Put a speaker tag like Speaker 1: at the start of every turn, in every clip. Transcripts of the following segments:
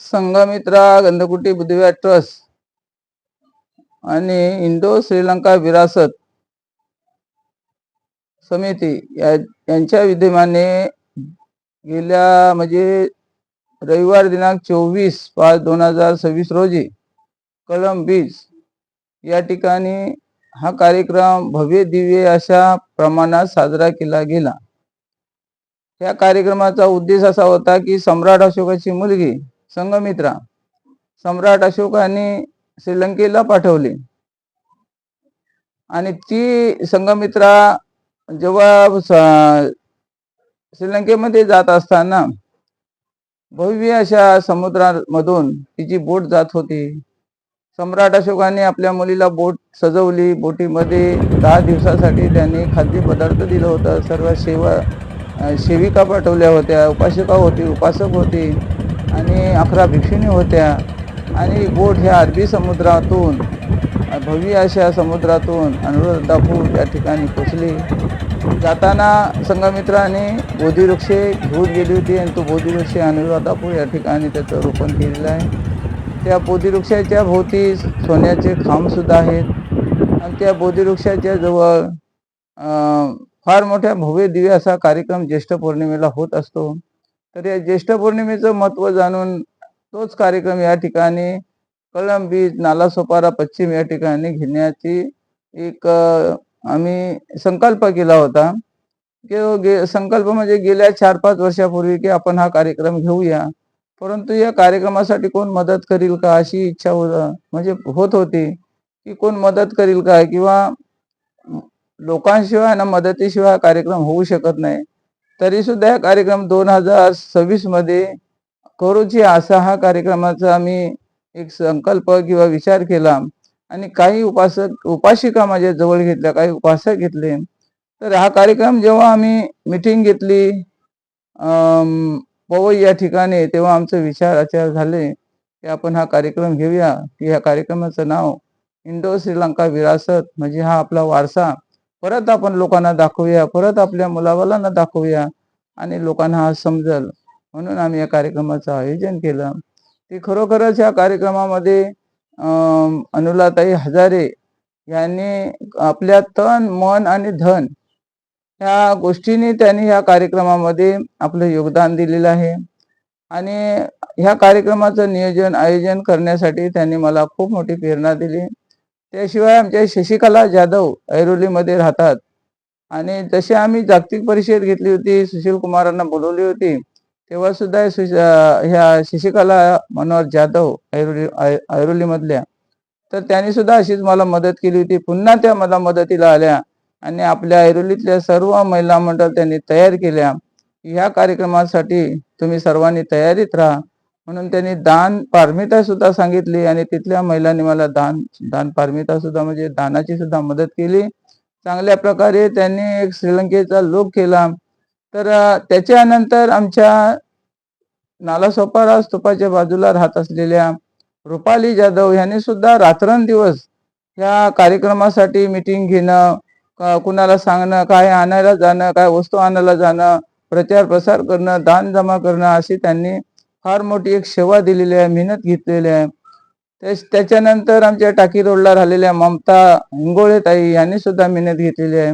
Speaker 1: Sanghamitra गंधकुटी बुद्धिविहार trust आणि Indo Sri Lanka विरासत समिती यांच्या विद्यमाने गेल्या रविवार दिनांक 24/5/2026 रोजी कलम बीच या ठिकाणी हा कार्यक्रम भव्य दिव्य अशा प्रमाणात साजरा केला गेला। या कार्यक्रमाचा उद्देश असा होता की सम्राट अशोकाची मुलगी संघमित्रा सम्राट अशोकाने श्रीलंकेला पाठवली आणि ती संघमित्रा जेव्हा श्रीलंकेमध्ये जात असताना भव्य अशा समुद्रामधून तिची बोट जात होती। सम्राट अशोकाने आपल्या मुलीला बोट सजवली। बोटीमध्ये 10 दिवसासाठी त्यांनी खाद्यपदार्थ दिलं होतं। सर्व सेविका पाठवल्या होत्या, उपासिका होती, उपासक होते आणि 11 भिक्षुणी होत्या आणि बोट ह्या अरबी समुद्रातून भव्य अशा समुद्रातून अनुराधापूर या ठिकाणी पोचली। जाताना संघमित्राने बोधिवृक्षे घेऊन गेली होती आणि तो बोधिवृक्ष अनुराधापूर या ठिकाणी त्याचं रोपण केलेलं आहे। त्या बोधिवृक्षाच्या भोवती सोन्याचे खांब सुद्धा आहेत आणि त्या बोधिवृक्षाच्या जवळ फार मोठ्या भव्य दिव्य असा कार्यक्रम ज्येष्ठ पौर्णिमेला होत असतो। तर या ज्येष्ठ पौर्णिमेचं महत्त्व जाणून तोच कार्यक्रम या ठिकाणी कलम बीच नालासोपारा पश्चिम या ठिकाणी घेण्याची एक आम्ही संकल्प केला होता। संकल्प म्हणजे गेल्या 4-5 वर्षापूर्वी की आपण हा कार्यक्रम घेऊया, परंतु या कार्यक्रमासाठी कोण मदत करील का अशी इच्छा होत होती की कोण मदत करील का, किंवा लोकांशिवाय मदतीशिवाय कार्यक्रम होऊ शकत नाही। तरी सुद्धा हा कार्यक्रम 2026 मध्ये करूची असा हा कार्यक्रमाचा आम्ही एक संकल्प किंवा विचार केला आणि काही उपासिका माझ्या जवळ घेतल्या, काही उपासक घेतले। तर हा कार्यक्रम जेव्हा आम्ही मीटिंग घेतली पवई या ठिकाणी, तेव्हा आमचे विचार झाले की आपण हा कार्यक्रम घेऊया, की ह्या कार्यक्रमाचं नाव इंडो श्रीलंका विरासत, म्हणजे हा आपला वारसा परत आपण लोकांना दाखवूया, परत आपल्या मुलाबाळांना दाखवूया आणि लोकांना हा समजेल, म्हणून आम्ही या कार्यक्रमाचं आयोजन केलं। ती खरोखरच या कार्यक्रमामध्ये अनुलाताई हजारे यांनी आपल्या तन मन आणि धन ह्या गोष्टींनी त्यांनी ह्या कार्यक्रमामध्ये आपलं योगदान दिलेलं आहे आणि ह्या कार्यक्रमाचं आयोजन करण्यासाठी त्यांनी मला खूप मोठी प्रेरणा दिली। त्याशिवाय आमच्या शशिकला जाधव ऐरोलीमध्ये राहतात आणि जशी आम्ही जागतिक परिषद घेतली होती, सुशील कुमारांना बोलवली होती, तेव्हा सुद्धा ह्या शशिकला मनोहर जाधव ऐरोलीमधल्या, तर त्यांनी सुद्धा अशीच मला मदत केली होती। पुन्हा त्या मला मदतीला आल्या आणि आपल्या ऐरोलीतल्या सर्व महिला मंडळ त्यांनी तयार केल्या। ह्या कार्यक्रमासाठी तुम्ही सर्वांनी तयारीत राहा म्हणून त्यांनी दान पारमिता सुद्धा सांगितली आणि तिथल्या महिलांनी मला दान पारमिता सुद्धा म्हणजे दानाची सुद्धा मदत केली। चांगल्या प्रकारे त्यांनी एक श्रीलंकेचा लोक केला। तर त्याच्यानंतर आमच्या नालासोपारा स्तूपाच्या बाजूला राहत असलेल्या रुपाली जाधव यांनी सुद्धा रात्रंदिवस या कार्यक्रमासाठी मीटिंग घेणं, कुणाला सांगणं, काय आणायला जाणं, काय वस्तू आणायला जाणं, प्रचार प्रसार करणं, दान जमा करणं, अशी त्यांनी फार मोठी एक सेवा दिलेली आहे, मेहनत घेतलेली आहे। त्याच्यानंतर आमच्या टाकी रोडला राहिलेल्या ममता हिंगोळे ताई यांनी सुद्धा मेहनत घेतलेली आहे।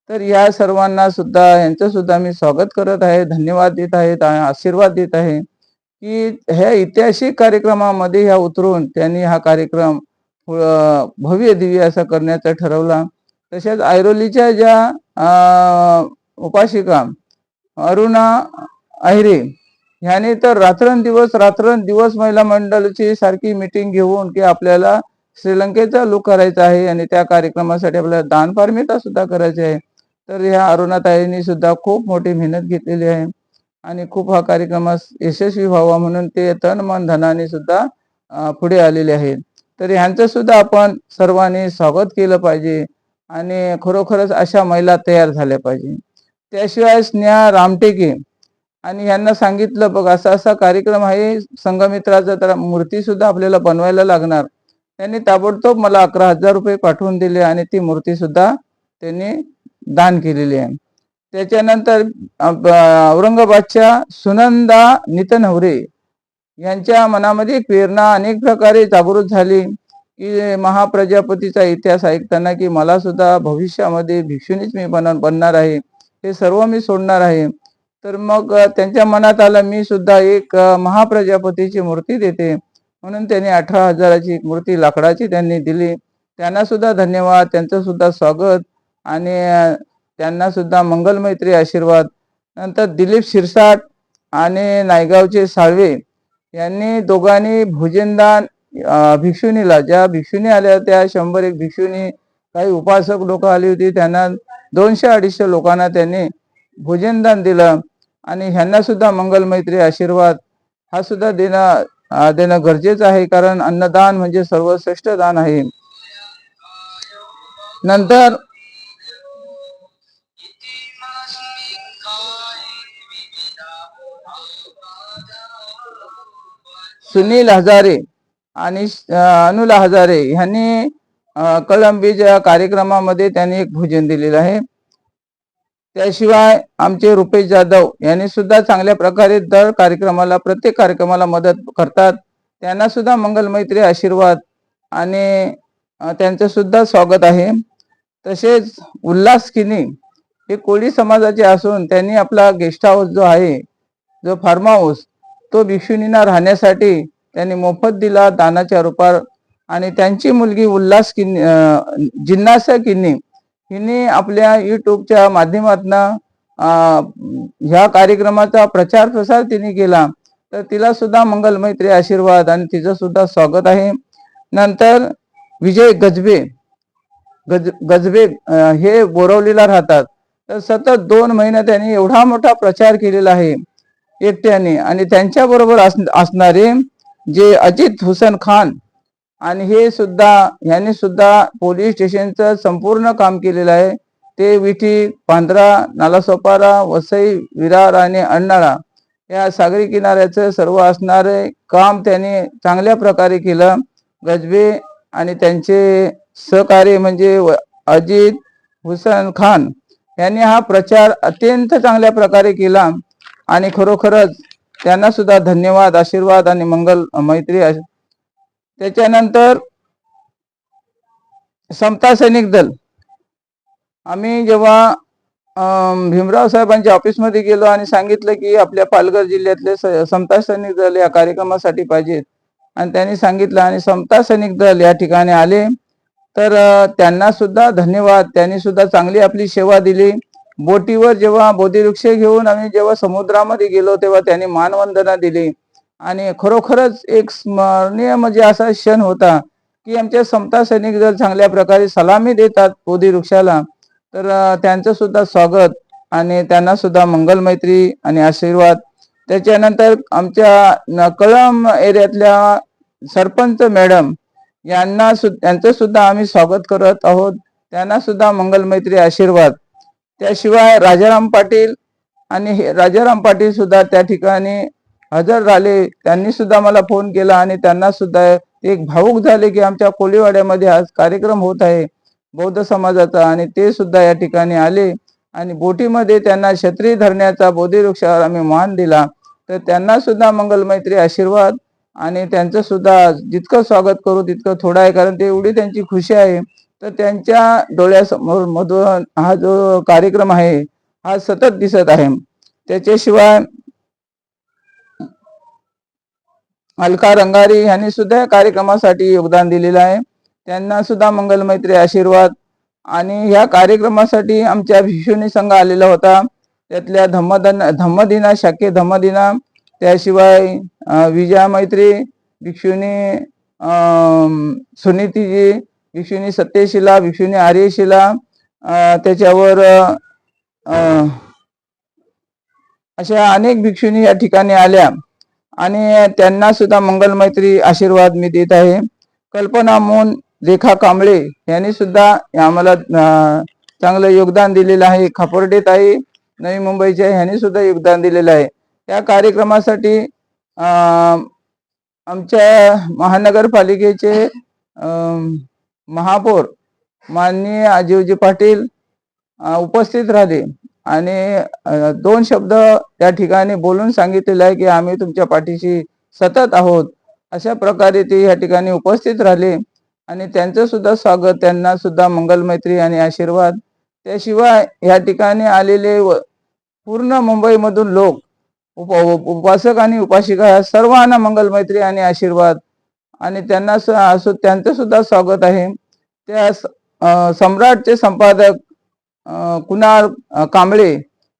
Speaker 1: तर या सर्वांना सुद्धा यांचं सुद्धा मी स्वागत करत आहे, धन्यवाद देत आहे, आशीर्वाद देत आहे की ह्या ऐतिहासिक कार्यक्रमामध्ये ह्या उतरून त्यांनी हा कार्यक्रम भव्य दिव्य असा करण्याचा ठरवला। तसेच ऐरोलीच्या ज्या उपासिका अरुणा अहिरे ह्याने तर रात्रंदिवस महिला मंडळाची सारखी मीटिंग घेऊन की आपल्याला श्रीलंकेचा लूक करायचा आहे आणि त्या कार्यक्रमासाठी आपल्याला दान पारमिता सुद्धा करायची आहे। तर ह्या अरुणाताईंनी सुद्धा खूप मोठी मेहनत घेतलेली आहे आणि खूप हा कार्यक्रम यशस्वी व्हावा म्हणून ते तन मन धनाने सुद्धा पुढे आलेले आहेत। तर ह्यांचं सुद्धा आपण सर्वांनी स्वागत केलं पाहिजे आणि खरोखरच अशा महिला तयार झाल्या पाहिजे। त्याशिवाय स्नेहा रामटेके आणि यांना सांगितलं, बघ असा असा कार्यक्रम आहे संघमित्राचा, तर मूर्ती सुद्धा आपल्याला बनवायला लागणार। त्यांनी ताबडतोब मला 11,000 रुपये पाठवून दिले आणि ती मूर्ती सुद्धा त्यांनी दान केलेली आहे। त्याच्यानंतर औरंगाबादच्या सुनंदा नितनवरे यांच्या मनामध्ये एक प्रेरणा अनेक प्रकारे जागृत झाली की महाप्रजापतीचा इतिहास ऐकताना की मला सुद्धा भविष्यामध्ये भिक्षुनीच मी बनणार आहे, हे सर्व मी सोडणार आहे. तर मग त्यांच्या मनात आलं मी सुद्धा एक महाप्रजापतीची मूर्ती देते. म्हणून त्यांनी 18,000ची एक मूर्ती लाकडाची त्यांनी दिली. त्यांना सुद्धा धन्यवाद, त्यांचं सुद्धा स्वागत आणि त्यांना सुद्धा मंगलमैत्री आशीर्वाद. नंतर दिलीप शिरसाट आणि नायगावचे साळवे यांनी दोघांनी भोजनदान भिक्षुणीला, ज्या भिक्षुणी आल्या त्या 101 भिक्षुणी, काही उपासक लोक आली होती, त्यांना 200-250 लोकांना त्यांनी भोजनदान दिलं. आणि ह्यांना सुद्धा मंगलमैत्री आशीर्वाद हा सुद्धा देणं गरजेचं आहे, कारण अन्नदान म्हणजे सर्वश्रेष्ठ दान आहे. नंतर सुनील हजारे आणि अनुला हजारे यांनी कळंबीच्या कार्यक्रमामध्ये त्यांनी एक भोजन दिलेलं आहे. त्याशिवाय आमचे रुपेश जाधव यांनी सुद्धा चांगल्या प्रकारे दर कार्यक्रमाला, प्रत्येक कार्यक्रमाला मदत करतात. त्यांना सुद्धा मंगलमैत्री आशीर्वाद आणि त्यांचं सुद्धा स्वागत आहे. तसेच उल्हास किनी हे कोळी समाजाचे असून त्यांनी आपला गेस्ट हाऊस जो आहे, जो फार्म हाऊस, तो भिक्षुणींना राहण्यासाठी त्यांनी मोफत दिला दानाच्या रूपात. आणि त्यांची मुलगी उल्हास किन्नी, जिन्नासा किन्नी हिने आपल्या युट्यूबच्या माध्यमातून ह्या कार्यक्रमाचा प्रचार प्रसार तिने केला. तर तिला सुद्धा मंगलमैत्री आशीर्वाद आणि तिचं सुद्धा स्वागत आहे. नंतर विजय गजबे हे बोरवलीला राहतात. तर सतत 2 महिने त्यांनी एवढा मोठा प्रचार केलेला आहे एकट्याने. आणि त्यांच्या बरोबर असणारे जे अजित हुसेन खान आणि हे सुद्धा, यांनी सुद्धा पोलीस स्टेशनचं संपूर्ण काम केलेलं आहे. ते विठी, पांढरा, नालासोपारा, वसई, विरार आणि अन्नाळा या सागरी किनाऱ्याचं सर्व असणारे काम त्यांनी चांगल्या प्रकारे केलं. गजबे आणि त्यांचे सहकारी म्हणजे अजित हुसेन खान यांनी हा प्रचार अत्यंत चांगल्या प्रकारे केला आणि खरोखरच त्यांना सुद्धा धन्यवाद, आशीर्वाद आणि मंगल मैत्री. त्याच्यानंतर समता सैनिक दल, आम्ही जेव्हा भीमराव साहेबांच्या ऑफिसमध्ये गेलो आणि सांगितलं की आपल्या पालघर जिल्ह्यातले समता सैनिक दल या कार्यक्रमासाठी पाहिजेत, आणि त्यांनी सांगितलं आणि समता सैनिक दल या ठिकाणी आले. तर त्यांना सुद्धा धन्यवाद, त्यांनी सुद्धा चांगली आपली सेवा दिली. बोटीवर जेव्हा बोधिवृक्ष घेऊन आम्ही जेव्हा समुद्रामध्ये गेलो तेव्हा त्यांनी मानवंदना दिली. आणि खरोखरच एक स्मरणीय म्हणजे असा क्षण होता की आमच्या समता सैनिक दल चांगल्या प्रकारे सलामी देतात बोधिवृक्षाला. तर त्यांचं सुद्धा स्वागत आणि त्यांना सुद्धा मंगलमैत्री आणि आशीर्वाद. त्याच्यानंतर आमच्या कळंब एरियातल्या सरपंच मॅडम यांचं सुद्धा आम्ही स्वागत करत आहोत. त्यांना सुद्धा मंगलमैत्री आशीर्वाद. त्याशिवाय राजाराम पाटील आणि राजाराम पाटील सुद्धा त्या ठिकाणी हजर झाले. त्यांनी सुद्धा मला फोन केला आणि त्यांना सुद्धा एक भावुक झाले की आमच्या कोळीवाड्यामध्ये आज कार्यक्रम होत आहे बौद्ध समाजाचा, आणि ते सुद्धा या ठिकाणी आले. आणि बोटीमध्ये त्यांना छत्री धरण्याचा बोधिवृक्षावर आम्ही मान दिला. तर त्यांना सुद्धा मंगलमैत्री आशीर्वाद आणि त्यांचं सुद्धा जितकं स्वागत करू तितकं थोडं आहे, कारण ते एवढी त्यांची खुशी आहे. तर त्यांच्या डोळ्यासमोर मधून हा जो कार्यक्रम आहे हा सतत दिसत आहे. त्याच्याशिवाय अलका रंगारी यांनी सुद्धा या कार्यक्रमासाठी योगदान दिलेलं आहे. त्यांना सुद्धा मंगलमैत्री आशीर्वाद. आणि ह्या कार्यक्रमासाठी आमच्या भिक्षुणी संघ आलेला होता, त्यातल्या धम्मदिना शाखे धम्मदिना, त्याशिवाय विजया मैत्री भिक्षुणी, सुनीतीजी भिक्षुणी, सत्यशिला भिक्षुणी, आर्यशिला, त्याच्यावर अशा अनेक भिक्षुणी या ठिकाणी आल्या आणि त्यांना सुद्धा मंगलमैत्री आशीर्वाद मी देत आहे. कल्पना मोन, रेखा कांबळे यांनी सुद्धा आम्हाला चांगलं योगदान दिलेलं आहे. खापर्डे ताई नवी मुंबईच्या यांनी सुद्धा योगदान दिलेलं आहे. या कार्यक्रमासाठी आमच्या महानगरपालिकेचे महापौर माननीय अजिवजी पाटील उपस्थित राहिले आणि 2 शब्द त्या ठिकाणी बोलून सांगितलेलं आहे की आम्ही तुमच्या पाठीशी सतत आहोत. अशा प्रकारे ते या ठिकाणी उपस्थित राहिले आणि त्यांचं सुद्धा स्वागत, त्यांना सुद्धा मंगलमैत्री आणि आशीर्वाद. त्याशिवाय या ठिकाणी आलेले पूर्ण मुंबईमधून लोक, उपासक आणि उपासिका या सर्वांना मंगलमैत्री आणि आशीर्वाद आणि त्यांना त्यांचं सुद्धा स्वागत आहे. त्या सम्राटचे संपादक कुणाल कांबळे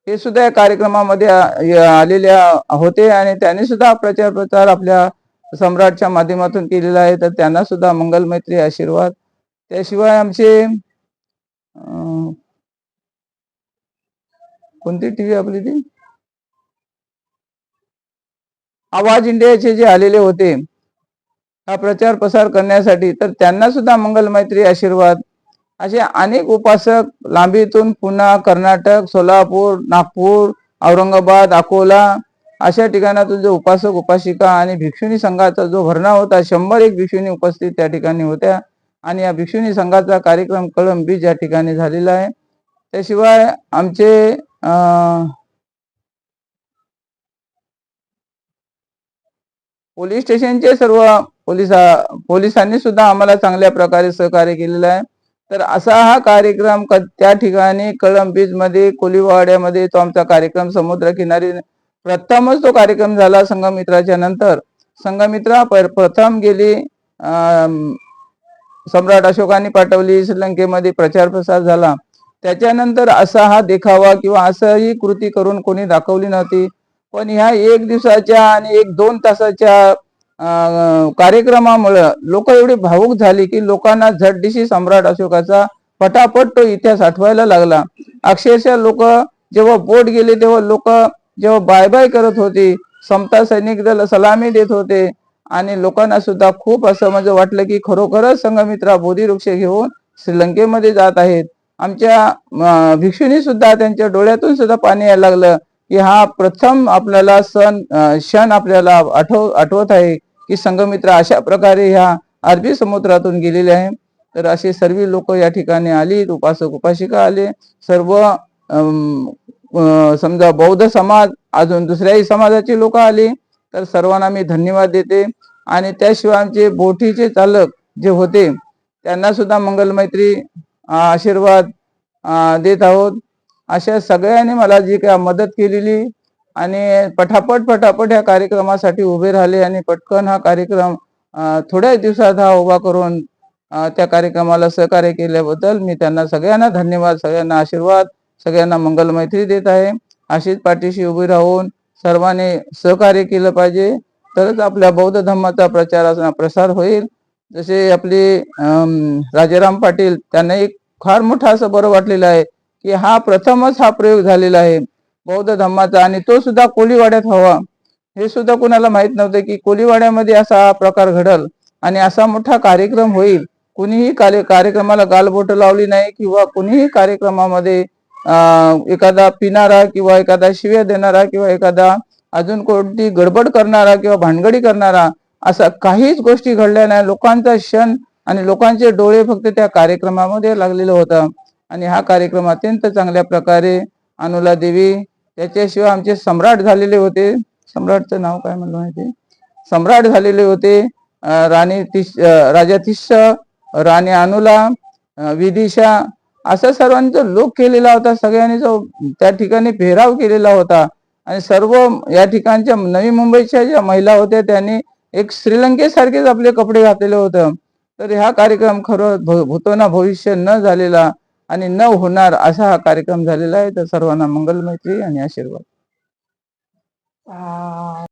Speaker 1: हे सुद्धा या कार्यक्रमामध्ये आलेले होते आणि त्यांनी सुद्धा प्रचार आपल्या सम्राटच्या माध्यमातून केलेला आहे. तर त्यांना सुद्धा मंगलमैत्री आशीर्वाद. त्याशिवाय आमचे कोणती टीव्ही आपली ती आवाज इंडियाचे जे आलेले होते हा प्रचार प्रसार करण्यासाठी, तर त्यांना सुद्धा मंगलमैत्री आशीर्वाद. असे अनेक उपासक लांबीतून पुणा, कर्नाटक, सोलापूर, नागपूर, औरंगाबाद, अकोला अशा ठिकाणातून जो उपासक उपासिका आणि भिक्षुणी संघाचा जो भरणा होता, 101 भिक्षुणी उपस्थित त्या ठिकाणी होत्या आणि या भिक्षुणी संघाचा कार्यक्रम कळंब बीच या ठिकाणी झालेला आहे. त्याशिवाय आमचे पोलीस स्टेशनचे सर्व पोलिसांनी सुद्धा आम्हाला चांगल्या प्रकारे सहकार्य केलेलं आहे. तर असा हा कार्यक्रम त्या ठिकाणी कळंब बीच मध्ये, कोलीवाड्यामध्ये तो आमचा कार्यक्रम समुद्रकिनारी प्रथमच तो कार्यक्रम झाला. संघमित्राच्या नंतर संघमित्रा प्रथम गेली, सम्राट अशोकांनी पाठवली, श्रीलंकेमध्ये प्रचार प्रसार झाला. त्याच्यानंतर असा हा देखावा किंवा असं कृती करून कोणी दाखवली नव्हती. पण ह्या 1 दिवसाच्या आणि 1-2 तासाच्या कार्यक्रमामुळे लोक एवढी भावुक झाली की लोकांना झटदिशी सम्राट अशोकाचा पटापट तो इतिहास आठवायला लागला. अक्षरशः लोक जेव्हा बोट गेले तेव्हा लोक जेव्हा बाय बाय करत होते, समता सैनिक दल सलामी देत होते आणि लोकांना सुद्धा खूप असं म्हणजे वाटलं की खरोखरच संघमित्रा बोधिवृक्ष घेऊन श्रीलंकेमध्ये जात आहेत. आमच्या भिक्षुनी सुद्धा त्यांच्या डोळ्यातून सुद्धा पाणी यायला लागलं की हा प्रथम आपल्याला क्षण आपल्याला आठवत आहे की संघमित्रा अशा प्रकारे ह्या अरबी समुद्रातून गेलेले आहे. तर असे सर्व लोक या ठिकाणी आली, उपासक उपासिका आले, सर्व समजा बौद्ध समाज, अजून दुसऱ्याही समाजाचे लोक आले. तर सर्वांना मी धन्यवाद देते आणि त्याशिवाय आमचे बोटीचे चालक जे होते त्यांना सुद्धा मंगलमैत्री आशीर्वाद देत आहोत. अशा सगळ्यांनी मला जी काय मदत केलेली आणि पटापट या कार्यक्रमासाठी उभे राहिले आणि पटकन हा कार्यक्रम थोड्या दिवसात हा उभा करून त्या कार्यक्रमाला सहकार्य केल्याबद्दल मी त्यांना सगळ्यांना धन्यवाद, सगळ्यांना आशीर्वाद, सगळ्यांना मंगलमैत्री देत आहे. अशीच पाठीशी उभी राहून सर्वांनी सहकार्य केलं पाहिजे, तरच आपल्या बौद्ध धर्माचा प्रसार होईल. जसे आपले राजाराम पाटील, त्यांना एक फार मोठा असं बरं वाटलेलं आहे की हा प्रथमच हा प्रयोग झालेला आहे बौद्ध धर्माचा आणि तो सुद्धा कोलीवाड्यात व्हावा. हे सुद्धा कुणाला माहित नव्हतं की कोलीवाड्यामध्ये असा प्रकार घडल आणि असा मोठा कार्यक्रम होईल. कुणीही कार्यक्रमाला गालबोट लावली नाही किंवा कुणीही कार्यक्रमामध्ये एखादा पिणारा किंवा एखादा शिव्या देणारा किंवा एखादा अजून कोणती गडबड करणारा किंवा भानगडी करणारा असा काहीच गोष्टी घडल्या नाही. लोकांचा क्षण आणि लोकांचे डोळे फक्त त्या कार्यक्रमामध्ये लागलेलं होतं आणि हा कार्यक्रम अत्यंत चांगल्या प्रकारे अनुला देवी, त्याच्याशिवाय आमचे सम्राट झालेले होते, सम्राटचं नाव काय म्हणलं माहिती, सम्राट झालेले होते राजा तिष्य, राणी अनुला, विदिशा, असा सर्वांचा लोक केलेला होता. सगळ्यांनी जो त्या ठिकाणी पेहराव केलेला होता आणि सर्व या ठिकाणच्या नवी मुंबईच्या ज्या महिला होत्या त्यांनी एक श्रीलंकेसारखेच आपले कपडे घातलेले होते. तर हा कार्यक्रम खरं भूतोना भविष्य न झालेला आणि न होणार असा हा कार्यक्रम झालेला आहे. तर सर्वांना मंगलमैत्री आणि आशीर्वाद.